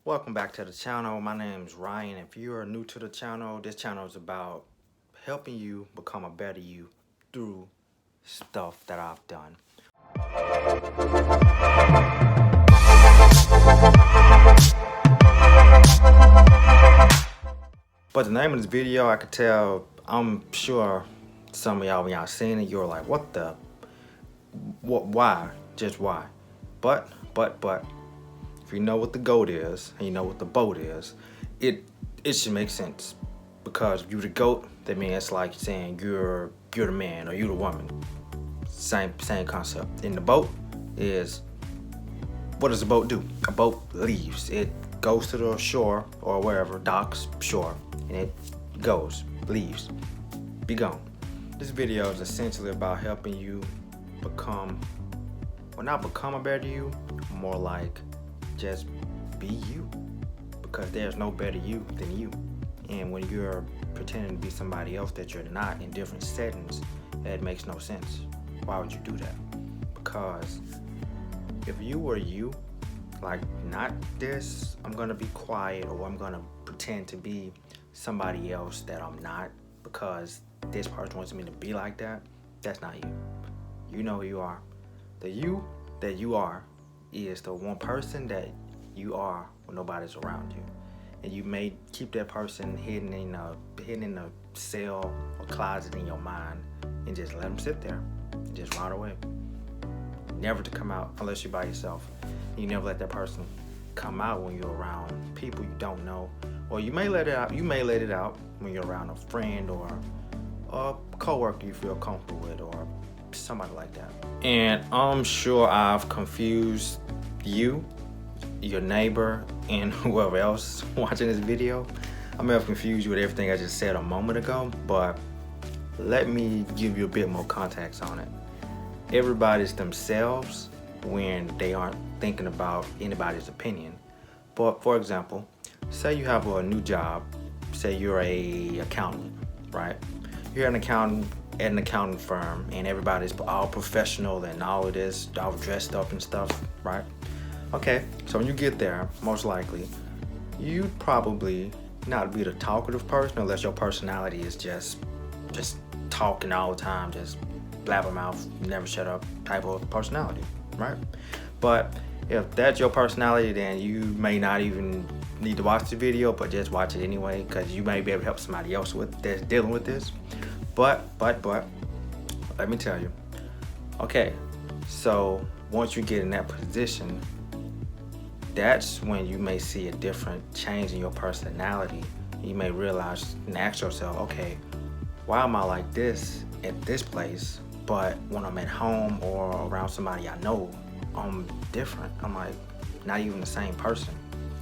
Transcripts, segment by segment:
Welcome back to the channel. My name is Ryan. If you are new to the channel, this channel is about helping you become a better you through stuff that I've done. But the name of this video, I could tell, I'm sure some of y'all, when y'all seen it, you're like, what, why, just why? But, if you know what the goat is, and you know what the boat is, it should make sense. Because if you're the goat, that means it's like saying you're the man or you're the woman. Same concept. And the boat is, what does a boat do? A boat leaves. It goes to the shore or wherever, docks, shore, and it leaves, be gone. This video is essentially about helping you become, well, not become a better you, more like just be you, because there's no better you than you. And when you're pretending to be somebody else that you're not in different settings, it makes no sense. Why would you do that? Because if you were you, like, not this, I'm gonna be quiet, or I'm gonna pretend to be somebody else that I'm not because this person wants me to be like that, that's not you. You know who you are. The you that you are is the one person that you are when nobody's around you. And you may keep that person hidden in a cell or closet in your mind and just let them sit there and just rot away. Never to come out unless you're by yourself. You never let that person come out when you're around people you don't know. Or you may let it out, when you're around a friend or a coworker you feel comfortable with, or somebody like that. And I'm sure I've confused you, your neighbor, and whoever else watching this video. I may have confused you with everything I just said a moment ago, but let me give you a bit more context on it. Everybody's themselves when they aren't thinking about anybody's opinion. But for example, say you have a new job, say you're an accountant, right? You're an accountant at an accounting firm, and everybody's all professional and all of this, all dressed up and stuff, right? Okay, so when you get there, most likely, you'd probably not be the talkative person unless your personality is just talking all the time, just blabbermouth, never shut up type of personality, right? But if that's your personality, then you may not even need to watch the video, but just watch it anyway, because you may be able to help somebody else that's dealing with this. But, let me tell you. Okay, so once you get in that position, that's when you may see a different change in your personality. You may realize and ask yourself, okay, why am I like this at this place, but when I'm at home or around somebody I know, I'm different. I'm like not even the same person.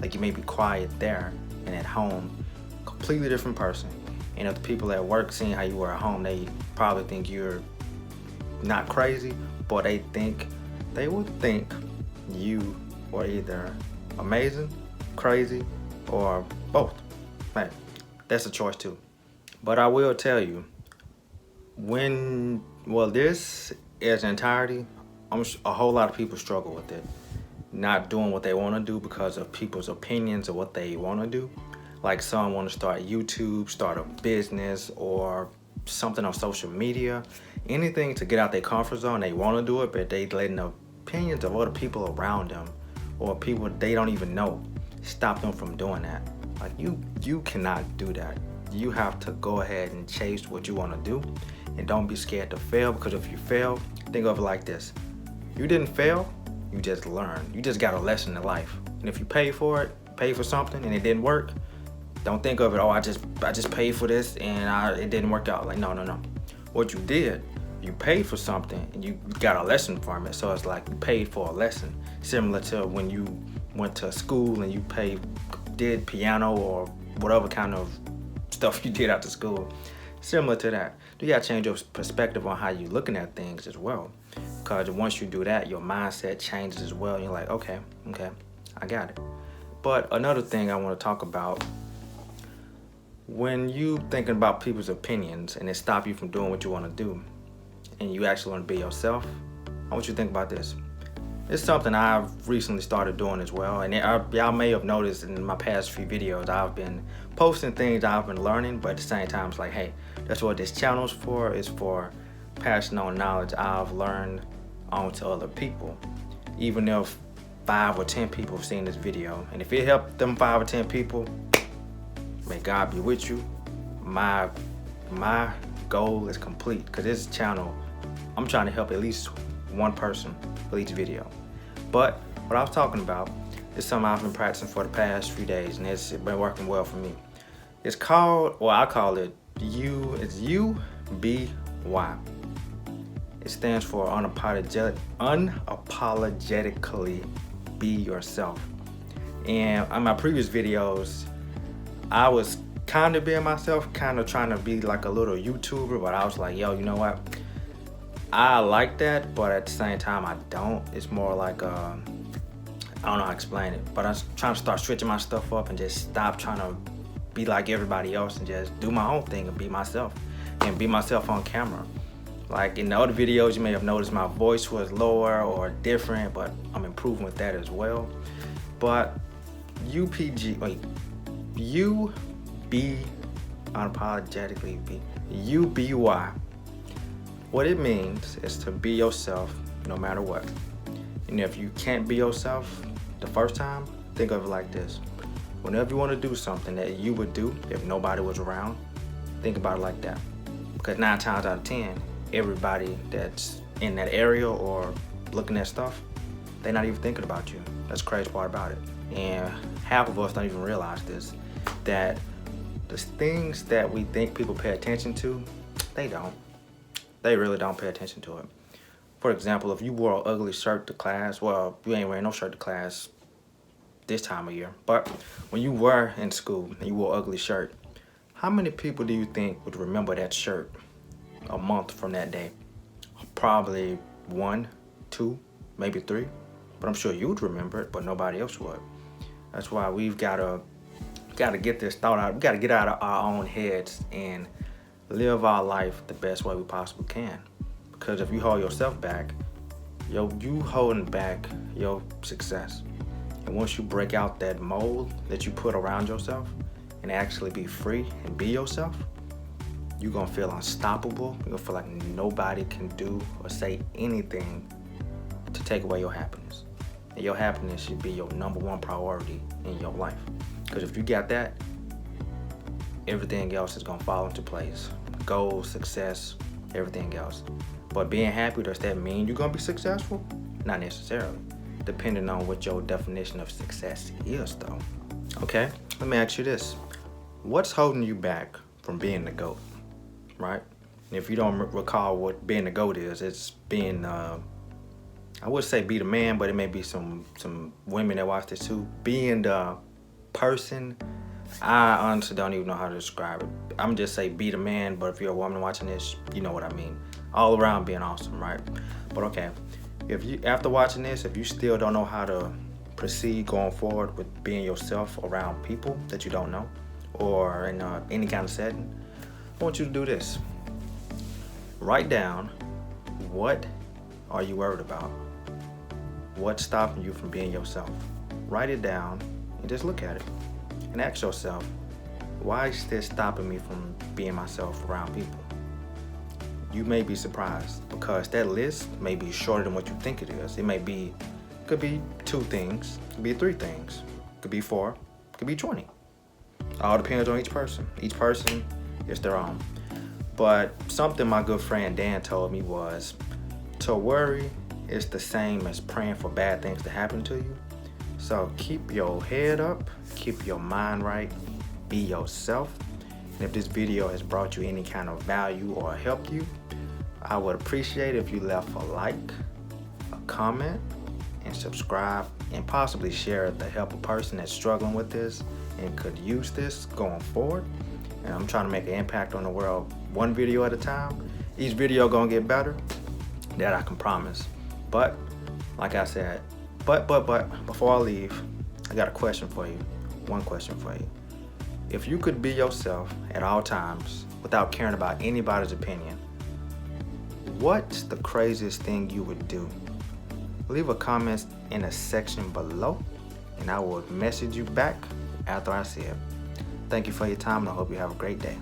Like, you may be quiet there, and at home, completely different person. And if the people at work seeing how you were at home, they probably think you're not crazy, but they would think you were either amazing, crazy, or both. Man, that's a choice too. But I will tell you, this as an entirety, a whole lot of people struggle with it. Not doing what they want to do because of people's opinions of what they want to do. Like, some want to start YouTube, start a business, or something on social media. Anything to get out their comfort zone, they want to do it, but they letting the opinions of other people around them or people they don't even know stop them from doing that. Like, you cannot do that. You have to go ahead and chase what you want to do, and don't be scared to fail, because if you fail, think of it like this. You didn't fail, you just learned. You just got a lesson in life. And if you pay for something and it didn't work, don't think of it, oh, I just paid for this and it didn't work out. Like, no. What you did, you paid for something and you got a lesson from it. So it's like you paid for a lesson. Similar to when you went to school and you did piano or whatever kind of stuff you did after school. Similar to that. You gotta change your perspective on how you're looking at things as well. Because once you do that, your mindset changes as well. And you're like, okay, I got it. But another thing I want to talk about, when you thinking about people's opinions and it stop you from doing what you want to do, and you actually want to be yourself, I want you to think about this. It's something I've recently started doing as well, and y'all may have noticed in my past few videos I've been posting things I've been learning, but at the same time it's like, hey, that's what this channel is for. It's for passing on knowledge I've learned onto other people. Even if 5 or 10 people have seen this video, and if it helped them 5 or 10 people, may God be with you. My goal is complete, because this channel, I'm trying to help at least one person with each video. But what I was talking about is something I've been practicing for the past few days, and it's been working well for me. It's called, or I call it it's UBY. It stands for unapologetically be yourself. And on my previous videos, I was kind of being myself, kind of trying to be like a little YouTuber, but I was like, yo, you know what? I like that, but at the same time, I don't. It's more like, I don't know how to explain it, but I was trying to start switching my stuff up and just stop trying to be like everybody else and just do my own thing and be myself on camera. Like in the other videos, you may have noticed my voice was lower or different, but I'm improving with that as well. But unapologetically be, UBY. What it means is to be yourself no matter what. And if you can't be yourself the first time, think of it like this. Whenever you want to do something that you would do if nobody was around, think about it like that. Because 9 times out of 10, everybody that's in that area or looking at stuff, they're not even thinking about you. That's the crazy part about it. And half of us don't even realize this, that the things that we think people pay attention to, they don't. They really don't pay attention to it. For example, if you wore an ugly shirt to class, well, you ain't wearing no shirt to class this time of year, but when you were in school and you wore an ugly shirt, how many people do you think would remember that shirt a month from that day? Probably 1, 2, maybe 3, but I'm sure you'd remember it, but nobody else would. That's why we've gotta get this thought out. We gotta get out of our own heads and live our life the best way we possibly can. Because if you hold yourself back, you holding back your success. And once you break out that mold that you put around yourself and actually be free and be yourself, you're gonna feel unstoppable. You're gonna feel like nobody can do or say anything to take away your happiness. And your happiness should be your #1 priority in your life. Because if you got that, everything else is gonna fall into place. Goals, success, everything else. But being happy, does that mean you're gonna be successful? Not necessarily, depending on what your definition of success is though. Okay, let me ask you this. What's holding you back from being the GOAT, right? And if you don't recall what being the GOAT is, it's being, I would say be the man, but it may be some women that watch this too. Being the person, I honestly don't even know how to describe it. I'm just say be the man, but if you're a woman watching this, you know what I mean. All around being awesome, right? But okay, if you, after watching this, if you still don't know how to proceed going forward with being yourself around people that you don't know, or in any kind of setting, I want you to do this. Write down, what are you worried about? What's stopping you from being yourself? Write it down and just look at it. And ask yourself, why is this stopping me from being myself around people? You may be surprised because that list may be shorter than what you think it is. It may be, could be 2 things, could be 3 things, could be 4, could be 20. All depends on each person. Each person is their own. But something my good friend Dan told me was, to worry is the same as praying for bad things to happen to you. So keep your head up, keep your mind right, be yourself. And if this video has brought you any kind of value or helped you, I would appreciate it if you left a like, a comment, and subscribe, and possibly share it to help a person that's struggling with this and could use this going forward. And I'm trying to make an impact on the world 1 video at a time. Each video gonna get better, that I can promise. But like I said, but before I leave, I got a question for you. 1 question for you. If you could be yourself at all times without caring about anybody's opinion, what's the craziest thing you would do? leave a comment in the section below and I will message you back after I see it. Thank you for your time and I hope you have a great day.